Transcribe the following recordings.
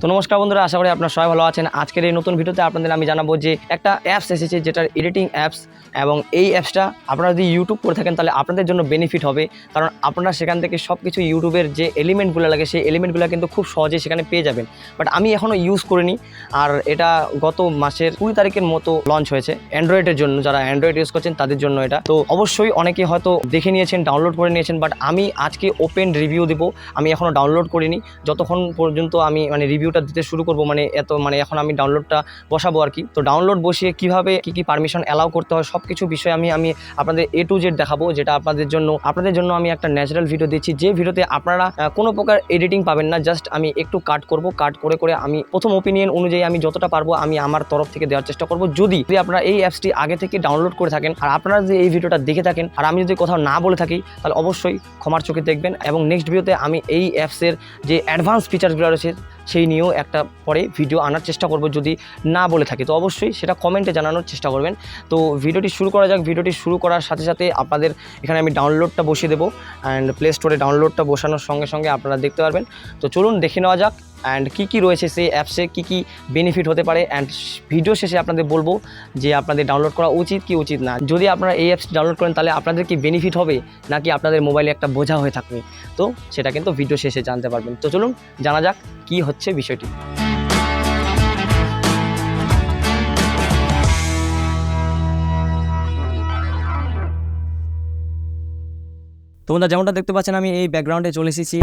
তো নমস্কার বন্ধুরা, আশা করি আপনারা সবাই ভালো আছেন। আজকের এই নতুন ভিডিওতে আপনাদের আমি জানাবো যে একটা অ্যাপস এসেছে যেটার এডিটিং অ্যাপস, এবং এই অ্যাপসটা আপনারা যদি ইউটিউব করে থাকেন তাহলে আপনাদের জন্য বেনিফিট হবে, কারণ আপনারা সেখান থেকে সব কিছু ইউটিউবের যে এলিমেন্টগুলো লাগে সেই এলিমেন্টগুলো কিন্তু খুব সহজে সেখানে পেয়ে যাবেন। বাট আমি এখনও ইউজ করিনি, আর এটা গত মাসের 20 তারিখের মতো লঞ্চ হয়েছে অ্যান্ড্রয়েডের জন্য। যারা অ্যান্ড্রয়েড ইউজ করছেন তাদের জন্য এটা। তো অবশ্যই অনেকে হয়তো দেখে নিয়েছেন, ডাউনলোড করে নিয়েছেন, বাট আমি আজকে ওপেন রিভিউ দেবো। আমি এখনও ডাউনলোড করিনি, যতক্ষণ পর্যন্ত আমি রিভিউটা দিতে শুরু করবো, এখন আমি ডাউনলোডটা বসাবো আর কি। তো ডাউনলোড বসিয়ে কীভাবে কী পারমিশন অ্যালাউ করতে হয় সব কিছু বিষয়ে আমি আপনাদের A to Z দেখাবো, যেটা আপনাদের জন্য আমি একটা ন্যাচারাল ভিডিও দিচ্ছি, যে ভিডিওতে আপনারা কোনো প্রকার এডিটিং পাবেন না। জাস্ট আমি একটু কাট করে আমি প্রথম ওপিনিয়ন অনুযায়ী আমি যতটা পারবো আমি আমার তরফ থেকে দেওয়ার চেষ্টা করবো। যদি আপনারা এই অ্যাপসটি আগে থেকে ডাউনলোড করে থাকেন আর আপনারা যদি এই ভিডিওটা দেখে থাকেন আর আমি যদি কোথাও না বলে থাকি, তাহলে অবশ্যই ক্ষমার চোখে দেখবেন। এবং নেক্সট ভিডিওতে আমি এই অ্যাপসের যে অ্যাডভান্স ফিচারসগুলো রয়েছে সেই নিয়েও একটা পরে ভিডিও আনার চেষ্টা করব, যদি না বলে থাকি তো অবশ্যই সেটা কমেন্টে জানানোর চেষ্টা করবেন। তো ভিডিওটি শুরু করা যাক। ভিডিওটি শুরু করার সাথে সাথে আপনাদের এখানে আমি ডাউনলোডটা বসিয়ে দেবো, অ্যান্ড প্লে স্টোরে ডাউনলোডটা বসানোর সঙ্গে সঙ্গে আপনারা দেখতে পারবেন। তো চলুন দেখে নেওয়া যাক অ্যান্ড কী রয়েছে সেই অ্যাপসে, কী বেনিফিট হতে পারে। অ্যান্ড ভিডিও শেষে আপনাদের বলবো যে আপনাদের ডাউনলোড করা উচিত কি উচিত না। যদি আপনারা এই অ্যাপস ডাউনলোড করেন তাহলে আপনাদের কি বেনিফিট হবে, নাকি আপনাদের মোবাইলে একটা বোঝা হয়ে থাকবে, তো সেটা কিন্তু ভিডিও শেষে জানতে পারবেন। তো চলুন জানা যাক কী হচ্ছে বিষয়টি। তোমরা যেমনটা দেখতে পাচ্ছেন আমি এই ব্যাকগ্রাউন্ডে চলে এসেছি।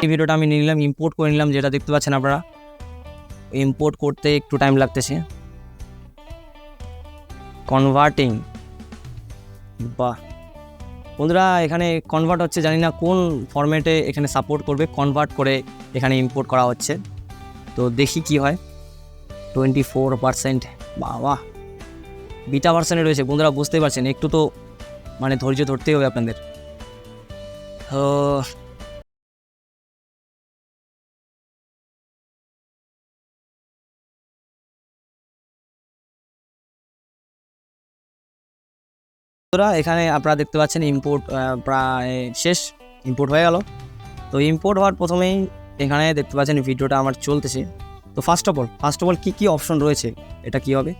এই ভিডিওটা আমি নিলাম, ইম্পোর্ট করে নিলাম, যেটা দেখতে পাচ্ছেন আপনারা। ইম্পোর্ট করতে একটু টাইম লাগতেছে। কনভার্টিং, বাহ বন্ধুরা, এখানে কনভার্ট হচ্ছে, জানি না কোন ফরম্যাটে এখানে সাপোর্ট করবে। কনভার্ট করে এখানে ইম্পোর্ট করা হচ্ছে, তো দেখি কি হয়। 24%, বাহ, বিটা ভার্সনে রয়েছে বন্ধুরা, বুঝতেই পারছেন। একটু তো ধৈর্য ধরতেই হবে আপনাদের। তো এখানে আপনারা দেখতে পাচ্ছেন ইম্পোর্ট প্রায় শেষ, ইম্পোর্ট হয়ে গেল। তো ইম্পোর্ট হওয়ার প্রথমেই এখানে দেখতে পাচ্ছেন ভিডিওটা আমার চলতেছে। তো ফার্স্ট অফ অল কী অপশন রয়েছে, এটা কি হবে।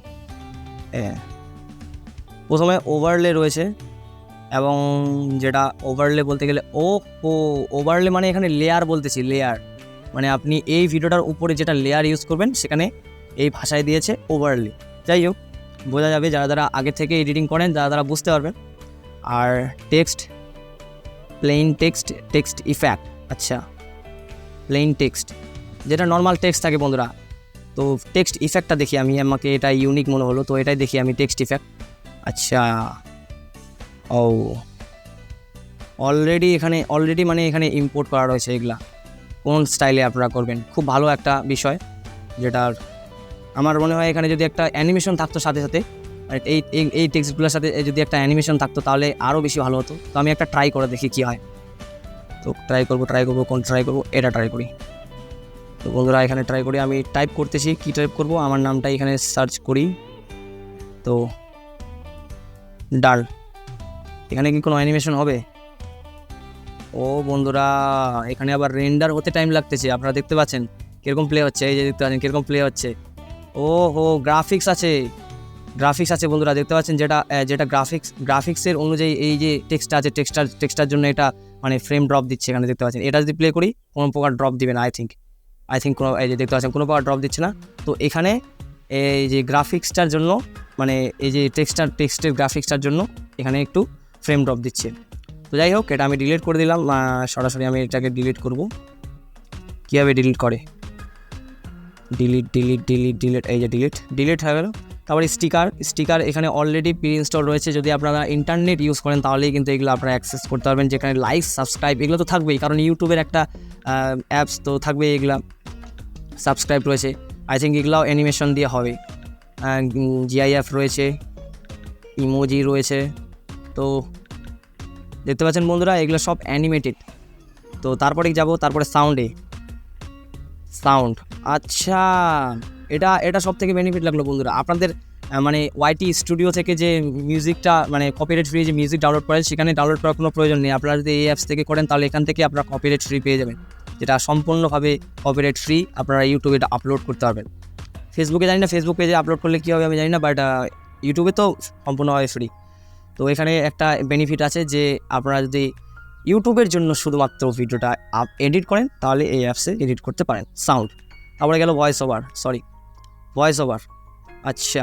প্রথমে ওভারলে রয়েছে, এবং যেটা ওভারলে বলতে গেলে ওভারলে এখানে লেয়ার বলতেছি, লেয়ার আপনি এই ভিডিওটার উপরে যেটা লেয়ার ইউজ করবেন সেখানে এই ভাষায় দিয়েছে ওভারলে। যাই হোক, বোঝা যাবে যারা আগে থেকে এডিটিং করেন, যারা বুঝতে পারবেন। আর টেক্সট প্লেন টেক্সট ইফেক্ট। আচ্ছা, প্লেন টেক্সট যেটা নর্মাল টেক্সট থাকে বন্ধুরা, তো টেক্সট ইফেক্টটা দেখি আমি, আমাকে এটা ইউনিক মনে হলো, তো এটাই দেখি আমি টেক্সট ইফেক্ট। আচ্ছা, ও অলরেডি মানে এখানে ইম্পোর্ট করা রয়েছে এগুলা, কোন স্টাইলে আপনারা করবেন, খুব ভালো একটা বিষয়। যেটার আমার মনে হয় এখানে যদি একটা অ্যানিমেশন থাকতো সাথে সাথে, এই এই টেক্সটগুলোর সাথে যদি একটা অ্যানিমেশন থাকতো তাহলে আরও বেশি ভালো হতো। তো আমি একটা ট্রাই করে দেখি কী হয়। তো ট্রাই করবো এটা ট্রাই করি। তো বন্ধুরা এখানে ট্রাই করি, আমি টাইপ করতেছি, কী টাইপ করব, আমার নামটা এখানে সার্চ করি। তো ডাল, এখানে কি কোনো অ্যানিমেশন হবে? ও বন্ধুরা, এখানে আবার রেন্ডার হতে টাইম লাগতেছে, আপনারা দেখতে পাচ্ছেন কীরকম প্লে হচ্ছে, এই যে দেখতে পাচ্ছেন কীরকম প্লে হচ্ছে। ও হো, গ্রাফিক্স আছে বন্ধুরা, দেখতে পাচ্ছেন যেটা গ্রাফিক্সের অনুযায়ী এই যে টেক্সটটা আছে, টেক্সটার জন্য এটা মানে ফ্রেম ড্রপ দিচ্ছে, এখানে দেখতে পাচ্ছেন। এটা যদি প্লে করি কোনো প্রকার ড্রপ দিবে না, আই থিঙ্ক কোনো, এই যে দেখতে পাচ্ছেন কোনো প্রকার ড্রপ দিচ্ছে না। তো এখানে এই যে গ্রাফিক্সটার জন্য, মানে এই যে টেক্সটের গ্রাফিক্সটার জন্য এখানে একটু ফ্রেম ড্রপ দিচ্ছে। তো যাই হোক, এটা আমি ডিলিট করে দিলাম, সরাসরি আমি এটাকে ডিলিট করব। কীভাবে ডিলিট করে, ডিলিট, এই যে ডিলিট হয়ে গেল। তারপরে স্টিকার এখানে অলরেডি প্রি ইনস্টল রয়েছে, যদি আপনারা ইন্টারনেট ইউজ করেন তাহলেই কিন্তু এগুলো আপনারা অ্যাক্সেস করতে পারবেন। যেখানে লাইক, সাবস্ক্রাইব এগুলো তো থাকবেই, কারণ ইউটিউবের একটা অ্যাপস তো থাকবেই, এগুলা সাবস্ক্রাইব রয়েছে। আই থিঙ্ক এগুলাও অ্যানিমেশন দিয়ে হবে। জিআইএফ রয়েছে, ইমোজি রয়েছে। তো দেখতে পাচ্ছেন বন্ধুরা এগুলো সব অ্যানিমেটেড। তো তারপরে তারপরে সাউন্ড। আচ্ছা, এটা সব থেকে বেনিফিট লাগলো বন্ধুরা আপনাদের, মানে ওয়াইটি স্টুডিও থেকে যে মিউজিকটা মানে কপিরাইট ফ্রি যে মিউজিক ডাউনলোড করেন, সেখানে ডাউনলোড করার কোনো প্রয়োজন নেই। আপনারা যদি এই অ্যাপস থেকে করেন তাহলে এখান থেকে আপনারা কপিরাইট ফ্রি পেয়ে যাবেন, যেটা সম্পূর্ণভাবে কপিরাইট ফ্রি, আপনারা ইউটিউবে এটা আপলোড করতে পারবেন। ফেসবুকে জানি না, ফেসবুক পেজে আপলোড করলে কী হবে আমি জানি না, বাট ইউটিউবে তো সম্পূর্ণভাবে ফ্রি। তো এখানে একটা বেনিফিট আছে যে আপনারা যদি ইউটিউবের জন্য শুধুমাত্র ভিডিওটা এডিট করেন তাহলে এই অ্যাপসে এডিট করতে পারেন। সাউন্ড, তারপরে গেল ভয়েস ওভার। আচ্ছা,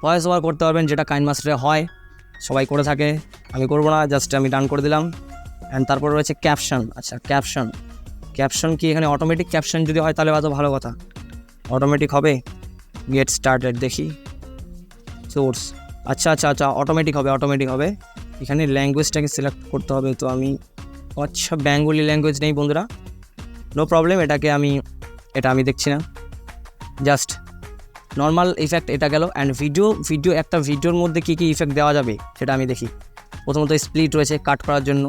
ভয়েস ওভার করতে পারবেন, যেটা কাইনমাস্টারে হয়, সবাই করে থাকে, আমি করবো না, জাস্ট আমি ডান করে দিলাম। অ্যান্ড তারপর রয়েছে ক্যাপশন। আচ্ছা, ক্যাপশন কি এখানে অটোমেটিক ক্যাপশন যদি হয় তাহলে তো ভালো কথা, অটোমেটিক হবে। গেট স্টার্টেড দেখি, সোর্স। আচ্ছা, অটোমেটিক হবে। এখানে ল্যাঙ্গুয়েজটাকে সিলেক্ট করতে হবে, তো আমি আচ্ছা বেঙ্গলি ল্যাঙ্গুয়েজ নেই বন্ধুরা, নো প্রবলেম, এটা আমি দেখছি না, জাস্ট নর্মাল ইফেক্ট এটা গেল। অ্যান্ড ভিডিও একটা ভিডিওর মধ্যে কী ইফেক্ট দেওয়া যাবে সেটা আমি দেখি। প্রথমত স্প্লিট রয়েছে কাট করার জন্য,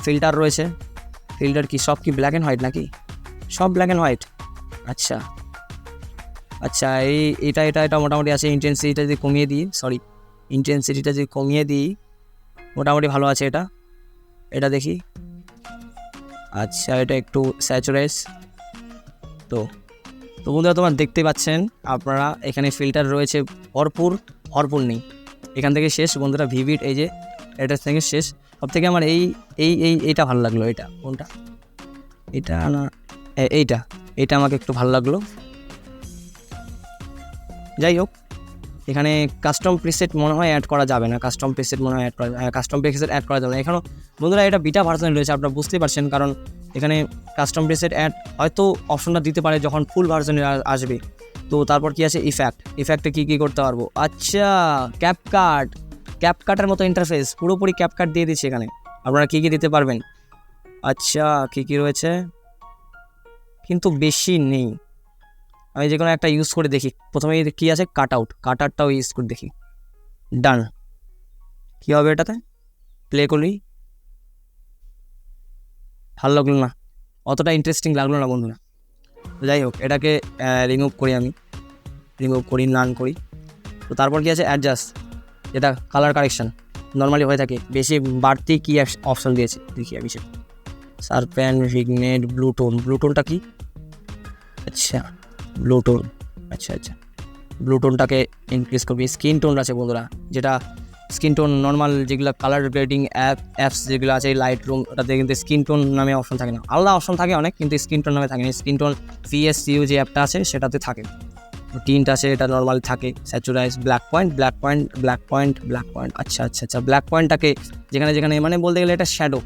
ফিল্টার রয়েছে, ফিল্টার কি সব কি ব্ল্যাক অ্যান্ড হোয়াইট নাকি? সব ব্ল্যাক অ্যান্ড হোয়াইট। আচ্ছা, এটা মোটামুটি আছে। ইন্টেন্সিটিটা যদি কমিয়ে দিই মোটামুটি ভালো আছে এটা দেখি। আচ্ছা, এটা একটু স্যাচুরেট। তো বন্ধুরা তোমরা দেখতে পাচ্ছেন আপনারা এখানে ফিল্টার রয়েছে ভরপুর নেই, এখান থেকে শেষ বন্ধুরা। ভিভিড এই যে এটা থেকে শেষ। সব থেকে আমার এইটা ভালো লাগলো। এটা কোনটা? এটা না, এইটা আমাকে একটু ভালো লাগলো। যাই হোক, এখানে কাস্টম প্রিসেট মনে হয় অ্যাড করা যাবে না, কাস্টম প্রিসেট অ্যাড করা যাবে না এখনও বন্ধুরা। এটা বিটা ভার্সন রয়েছে, আপনারা বুঝতেই পারছেন, কারণ এখানে কাস্টম প্রিসেট অ্যাড হয়তো অপশনটা দিতে পারে যখন ফুল ভার্সনে আসবে। তো তারপর কি আছে, ইফেক্টে কী করতে পারবো। আচ্ছা, ক্যাপকাটের মতো ইন্টারফেস, পুরোপুরি ক্যাপকাট দিয়ে দিচ্ছে এখানে, আপনারা কী দিতে পারবেন। আচ্ছা, কী রয়েছে কিন্তু বেশি নেই, আমি যে কোনো একটা ইউজ করে দেখি। প্রথমে কী আছে, কাটআউটটাও ইউজ করে দেখি। ডান, কী হবে এটাতে, প্লে করি, ভালো লাগলো না, অতটা ইন্টারেস্টিং লাগলো না বন্ধুরা। যাই হোক, এটাকে রিমুভ করি, নান করি। তো তারপর কি আছে, অ্যাডজাস্ট, যেটা কালার কারেকশান নর্মালি হয়ে থাকে। বেশি বাড়তি কী অপশান দিয়েছে দেখি আমি, সেটা শার্পেন, ভিগনেট, ব্লুটোনটা কি? আচ্ছা, ব্লুটোনটাকে ইনক্রিজ করবি। স্কিন টোন আছে বন্ধুরা, যেটা স্কিন টোন নর্মাল যেগুলো কালার গ্রেডিং অ্যাপস যেগুলো আছে, লাইট রুম, ওটাতে কিন্তু স্কিন টোন নামে অপশন থাকে না, আলাদা অপশন থাকে অনেক, কিন্তু স্কিন টোন নামে থাকে না। স্কিন টোন VSCU যে অ্যাপটা আছে সেটাতে থাকে, টিন্ট আছে, এটা নর্মাল থাকে। স্যাচুরাইজ, ব্ল্যাক পয়েন্ট। আচ্ছা, ব্ল্যাক পয়েন্টটাকে যেখানে মানে বলতে গেলে এটা শ্যাডো,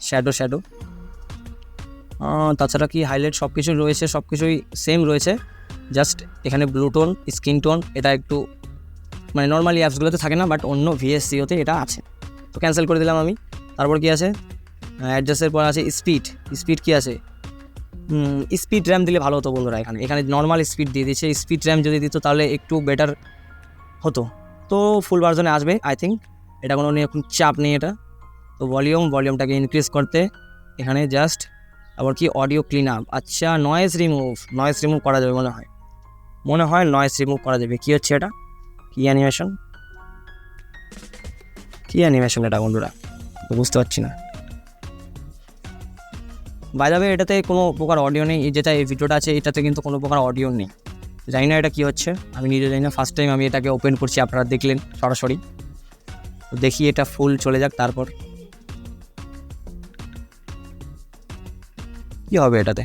শ্যাডো তাছাড়া কি হাইলাইট সব কিছুই রয়েছে, সব কিছুই সেম রয়েছে, জাস্ট এখানে ব্লু টোন, স্কিন টোন এটা একটু মানে নর্মালি অ্যাপসগুলোতে থাকে না, বাট অন্য ভিএসসিওতে এটা আছে। তো ক্যান্সেল করে দিলাম আমি। তারপর কি আছে, অ্যাডজাস্টের পর আছে স্পিড কি আছে, স্পিড র্যাম দিলে ভালো হতো বন্ধুরা। এখানে নর্মাল স্পিড দিয়ে দিচ্ছে, স্পিড র্যাম যদি দিত তাহলে একটু বেটার হতো। তো ফুল ভার্জনে আসবে আই থিঙ্ক, এটা কোনো নিয়ে এখন চাপ নেই এটা। তো ভলিউমটাকে ইনক্রিজ করতে এখানে জাস্ট, আবার কি অডিও ক্লিন আপ, আচ্ছা নয়েজ রিমুভ করা যাবে মনে হয় নয়েজ রিমুভ করা যাবে। কী হচ্ছে এটা, কি অ্যানিমেশন এটা বন্ধুরা, বুঝতে পারছি না। বাই দ্য ওয়ে এটাতে কোনো প্রকার অডিও নেই, যেটা এই ভিডিওটা আছে এটাতে কিন্তু কোনো প্রকার অডিও নেই। জানি না এটা কী হচ্ছে, আমি নিজে জানি না, ফার্স্ট টাইম আমি এটাকে ওপেন করছি, আপনারা দেখলেন সরাসরি। তো দেখি এটা ফুল চলে যাক, তারপর কী হবে এটাতে।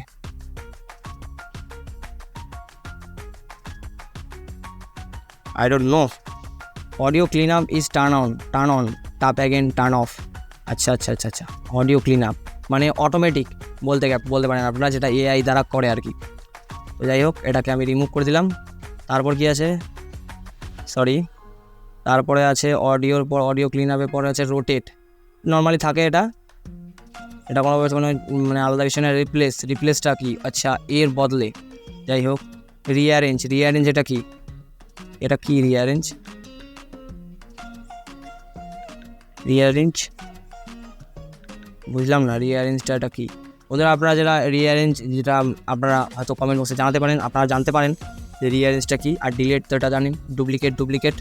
I don't know. Audio cleanup is turn on, tap again, turn off. আচ্ছা অডিও ক্লিন আপ মানে অটোমেটিক বলতে পারেন আপনারা, যেটা এআই দ্বারা করে আর কি। তো যাই হোক, এটাকে আমি রিমুভ করে দিলাম। তারপর কি আছে, তারপরে আছে অডিও ক্লিন আপের পরে আছে রোটেট, নর্মালি থাকে এটা কোনো মানে আলাদা কিছু না। রিপ্লেসটা কি, আচ্ছা এর বদলে। যাই হোক, রিঅ্যারেঞ্জ এটা কি রিঅ্যারেঞ্জ বুঝলাম না, রিঅ্যারেঞ্জটা এটা কি ওদের। আপনারা যেটা আপনারা হয়তো কমেন্ট বক্সে জানাতে পারেন, আপনারা জানতে পারেন যে রিঅ্যারেঞ্জটা কি। আর ডিলেট তো এটা জানেন, ডুপ্লিকেট।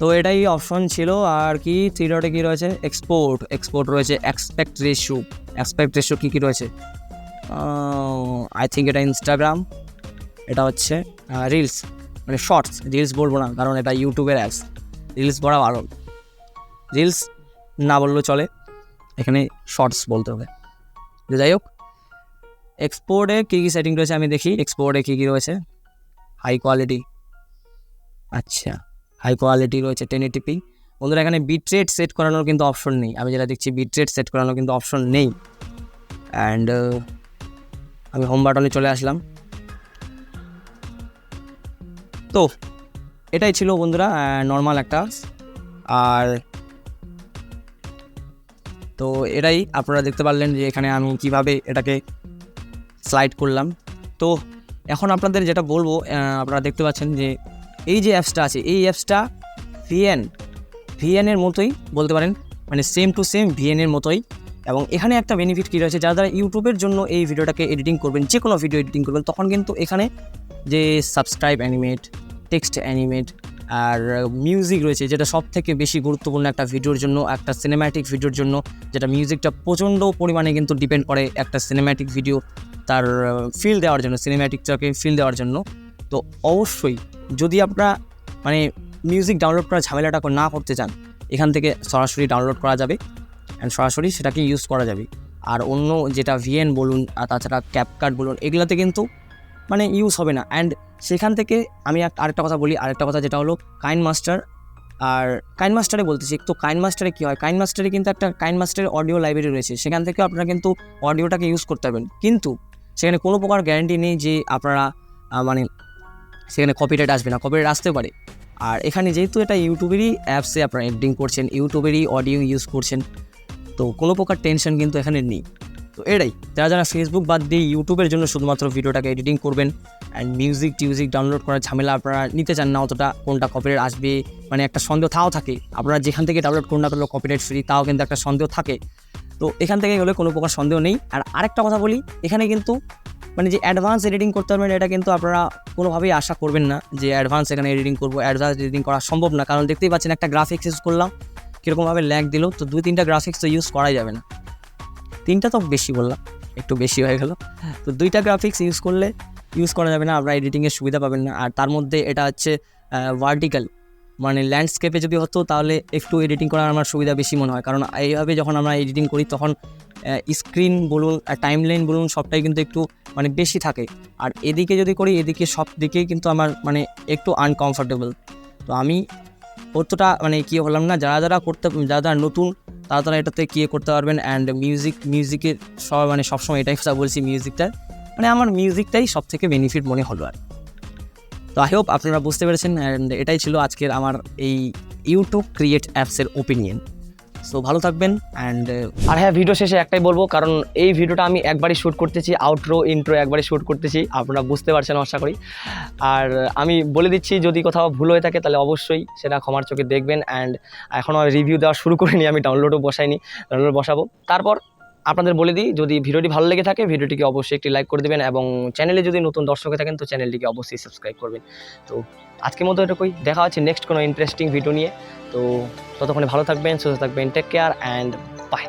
তো এটাই অপশন ছিল। আর কি 3 ডটে কী রয়েছে, এক্সপোর্ট রয়েছে, অ্যাসপেক্ট রেশিও কী রয়েছে, আই থিঙ্ক এটা ইনস্টাগ্রাম, এটা হচ্ছে রিলস মানে শর্টস। রিলস বলবো না কারণ এটা ইউটিউবের অ্যাপস, রিলস বলা ভালো, রিলস না বললেও চলে, এখানে শর্টস বলতে হবে। যাই হোক, এক্সপোর্টে কী সেটিং রয়েছে আমি দেখি, এক্সপোর্টে কী রয়েছে। হাই কোয়ালিটি রয়েছে 1080p। বন্ধুরা এখানে বিটরেট সেট করানোর কিন্তু অপশন নেই, আমি যেটা দেখছি বিটরেট সেট করানোর কিন্তু অপশন নেই। অ্যান্ড আমি হোম বাটনে চলে আসলাম। তো এটাই ছিল বন্ধুরা নর্মাল একটা। আর তো এটাই আপনারা দেখতে পারলেন যে এখানে আমি কিভাবে এটাকে স্লাইড করলাম। তো এখন আপনাদের যেটা বলবো, আপনারা দেখতে পাচ্ছেন যে এই যে অ্যাপসটা আছে, এই অ্যাপসটা ভিএনের মতোই বলতে পারেন, মানে সেম টু সেম ভিএনের মতোই। এবং এখানে একটা বেনিফিট কী রয়েছে, যারা ইউটিউবের জন্য এই ভিডিওটাকে এডিটিং করবেন, যে কোনো ভিডিও এডিটিং করবেন, তখন কিন্তু এখানে যে সাবস্ক্রাইব অ্যানিমেট, টেক্সট অ্যানিমেট আর মিউজিক রয়েছে, যেটা সব থেকে বেশি গুরুত্বপূর্ণ একটা ভিডিওর জন্য, একটা সিনেম্যাটিক ভিডিওর জন্য, যেটা মিউজিকটা প্রচণ্ড পরিমাণে কিন্তু ডিপেন্ড করে একটা সিনেম্যাটিক ভিডিও তার ফিল দেওয়ার জন্য, সিনেম্যাটিকটাকে ফিল দেওয়ার জন্য। তো অবশ্যই যদি আপনারা মানে মিউজিক ডাউনলোড করার ঝামেলাটা না করতে চান, এখান থেকে সরাসরি ডাউনলোড করা যাবে অ্যান্ড সরাসরি সেটাকে ইউজ করা যাবে। আর অন্য যেটা ভিএন বলুন আর তাছাড়া ক্যাপকাট বলুন, এগুলোতে কিন্তু মানে ইউজ হবে না। অ্যান্ড সেখান থেকে আমি আরেকটা কথা বলি, যেটা হলো কাইনমাস্টার। আর কাইনমাস্টারে বলতেছি, তো কাইনমাস্টারে কী হয়, কাইনমাস্টারে কিন্তু একটা কাইনমাস্টারের অডিও লাইব্রেরি রয়েছে, সেখান থেকে আপনারা কিন্তু অডিওটাকে ইউজ করতে পারবেন। কিন্তু সেখানে কোনো প্রকার গ্যারান্টি নেই যে আপনারা মানে সেখানে কপিরাইট আসবে না, কপিরাইট আসতে পারে। আর এখানে যেহেতু এটা ইউটিউবেরই অ্যাপসে আপনারা এডিটিং করছেন, ইউটিউবেরই অডিও ইউজ করছেন, তো কোনো প্রকার টেনশন কিন্তু এখানে নেই। তো এটাই, যারা ফেসবুক বাদ দিয়ে ইউটিউবের জন্য শুধুমাত্র ভিডিওটাকে এডিটিং করবেন অ্যান্ড মিউজিক ডাউনলোড করার ঝামেলা আপনারা নিতে চান না অতটা, কোনটা কপিরাইট আসবে মানে একটা সন্দেহ তাও থাকে, আপনারা যেখান থেকে ডাউনলোড করুন না করলেও কপিরাইট ফ্রি, তাও কিন্তু একটা সন্দেহ থাকে। তো এখান থেকে গেলে কোনো প্রকার সন্দেহ নেই। আর আরেকটা কথা বলি, এখানে কিন্তু মানে যে অ্যাডভান্স এডিটিং করতে পারবেন, এটা কিন্তু আপনারা কোনোভাবেই আশা করবেন না যে অ্যাডভান্স এখানে এডিটিং করবো। অ্যাডভান্স এডিটিং করা সম্ভব না, কারণ দেখতেই পাচ্ছেন একটা গ্রাফিক্স ইউজ করলাম কীরকমভাবে ল্যাগ দিল। তো 2-3টা গ্রাফিক্স তো ইউজ করাই যাবে না, 3টা তো বেশি বললাম, একটু বেশি হয়ে গেল। তো 2টা গ্রাফিক্স ইউজ করা যাবে না, আপনারা এডিটিংয়ের সুবিধা পাবেন না। আর তার মধ্যে এটা হচ্ছে ভার্টিক্যাল, মানে ল্যান্ডস্কেপে যদি হতো তাহলে একটু এডিটিং করার আমার সুবিধা বেশি মনে হয়, কারণ এইভাবে যখন আমরা এডিটিং করি তখন স্ক্রিন বলুন আর টাইমলাইন বলুন সবটাই কিন্তু একটু মানে বেশি থাকে। আর এদিকে যদি করি, এদিকে সব দিকেই কিন্তু আমার মানে একটু আনকমফর্টেবল। তো আমি অতটা মানে কী হলাম না, যারা নতুন তারা এটাতে কি করতে পারবেন। অ্যান্ড মিউজিকের মানে সবসময় এটাই কথা বলছি, মিউজিকটার মানে আমার মিউজিকটাই সব থেকে বেনিফিট মনে হলো আর। তো আই হোপ আপনারা বুঝতে পেরেছেন। অ্যান্ড এটাই ছিল আজকের আমার এই ইউটিউব ক্রিয়েট অ্যাপসের ওপিনিয়ন। সো ভালো থাকবেন। অ্যান্ড আর হ্যাঁ, ভিডিও শেষে একটাই বলবো, কারণ এই ভিডিওটা আমি একবারই শ্যুট করতেছি, আউটরো ইন্ট্রো একবারই শ্যুট করতেছি, আপনারা বুঝতে পারছেন আশা করি। আর আমি বলে দিচ্ছি, যদি কোথাও ভুল হয়ে থাকে তাহলে অবশ্যই সেটা ক্ষমার চোখে দেখবেন। অ্যান্ড এখনও রিভিউ দেওয়া শুরু করিনি, আমি ডাউনলোডও বসাইনি, ডাউনলোড বসাবো। তারপর আপনাদের বলে দিই, যদি ভিডিওটি ভালো লেগে থাকে ভিডিওটিকে অবশ্যই একটি লাইক করে দেবেন, এবং চ্যানেলে যদি নতুন দর্শক থাকেন তো চ্যানেলটিকে অবশ্যই সাবস্ক্রাইব করবেন। তো আজকের মতো এটুকুই, দেখা হচ্ছে নেক্সট কোনো ইন্টারেস্টিং ভিডিও নিয়ে। তো ততক্ষণে ভালো থাকবেন, সুস্থ থাকবেন, টেক কেয়ার অ্যান্ড বাই।